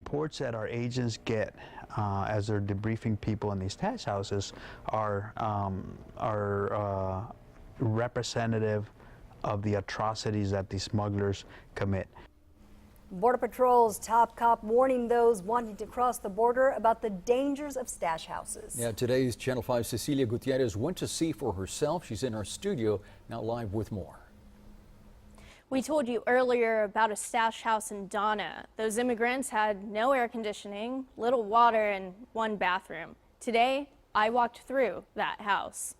reports that our agents get as they're debriefing people in these stash houses are representative of the atrocities that these smugglers commit. Border Patrol's top cop warning those wanting to cross the border about the dangers of stash houses. Yeah, today's Channel 5 Cecilia Gutierrez went to see for herself. She's in our studio now, live with more. We told you earlier about a stash house in Donna. Those immigrants had no air conditioning, little water, and one bathroom. Today, I walked through that house.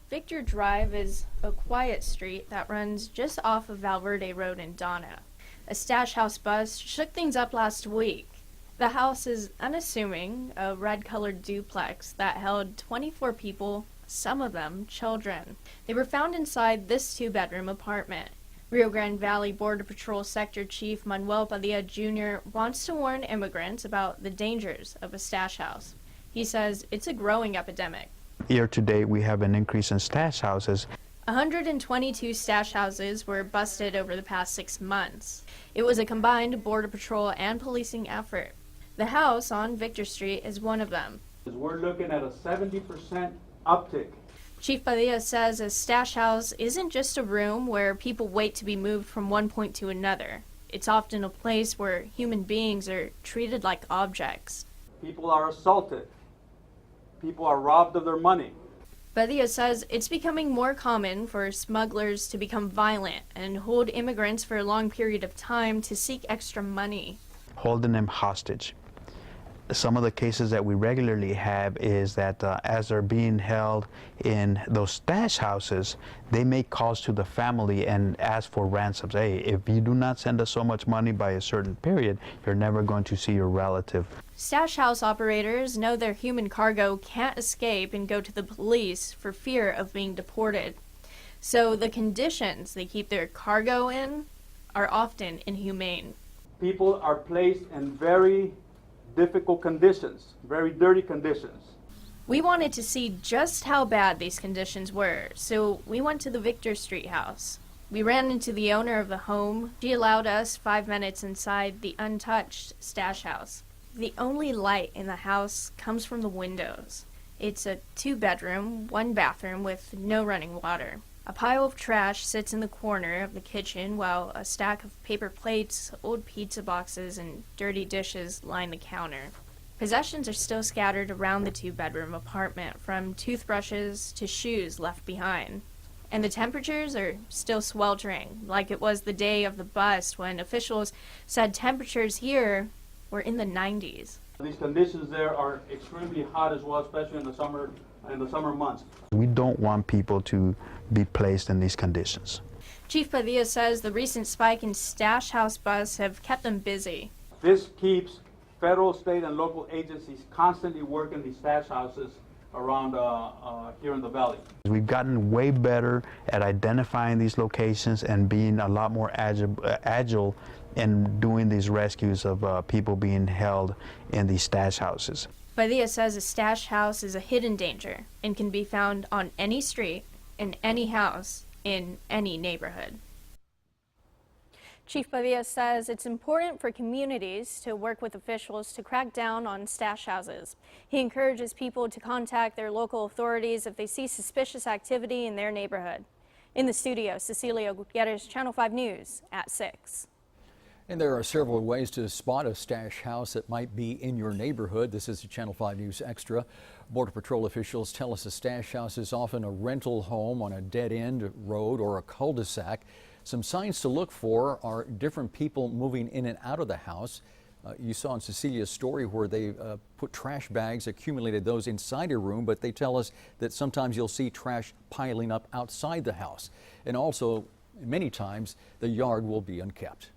Victor Drive is a quiet street that runs just off of Valverde Road in Donna. A stash house bus shook things up last week. The house is unassuming, a red-colored duplex that held 24 people, some of them children. They were found inside this two-bedroom apartment. Rio Grande Valley Border Patrol Sector Chief Manuel Padilla Jr. wants to warn immigrants about the dangers of a stash house. He says it's a growing epidemic. Year to date, we have an increase in stash houses. 122 stash houses were busted over the past 6 months. It was a combined Border Patrol and policing effort. The house on Victor Street is one of them. We're looking at a 70% uptick. Chief Padilla says a stash house isn't just a room where people wait to be moved from one point to another. It's often a place where human beings are treated like objects. People are assaulted. People are robbed of their money. Padilla says it's becoming more common for smugglers to become violent and hold immigrants for a long period of time to seek extra money. Holding them hostage. Some of the cases that we regularly have is that as they're being held in those stash houses, they make calls to the family and ask for ransoms. Hey, if you do not send us so much money by a certain period, you're never going to see your relative. Stash house operators know their human cargo can't escape and go to the police for fear of being deported. So the conditions they keep their cargo in are often inhumane. People are placed in very difficult conditions, very dirty conditions. We wanted to see just how bad these conditions were, so we went to the Victor Street house. We ran into the owner of the home. She allowed us 5 minutes inside the untouched stash house. The only light in the house comes from the windows. It's a 2-bedroom, 1 bathroom with no running water. A pile of trash sits in the corner of the kitchen while a stack of paper plates, old pizza boxes, and dirty dishes line the counter. Possessions are still scattered around the 2-bedroom apartment, from toothbrushes to shoes left behind. And the temperatures are still sweltering, like it was the day of the bust when officials said temperatures here were in the 90s. These conditions there are extremely hot as well, especially in the summer months. We don't want people to be placed in these conditions. Chief Padilla says the recent spike in stash house busts have kept them busy. This keeps federal, state, and local agencies constantly working these stash houses around here in the valley. We've gotten way better at identifying these locations and being a lot more agile in doing these rescues of people being held in these stash houses. Padilla says a stash house is a hidden danger and can be found on any street, in any house, in any neighborhood. Chief Padilla says it's important for communities to work with officials to crack down on stash houses. He encourages people to contact their local authorities if they see suspicious activity in their neighborhood. In the studio, Cecilia Gutierrez, Channel 5 News at 6. And there are several ways to spot a stash house that might be in your neighborhood. This is a Channel 5 News Extra. Border Patrol officials tell us a stash house is often a rental home on a dead-end road or a cul-de-sac. Some signs to look for are different people moving in and out of the house. You saw in Cecilia's story where they put trash bags, accumulated those inside a room, but they tell us that sometimes you'll see trash piling up outside the house. And also, many times, the yard will be unkept.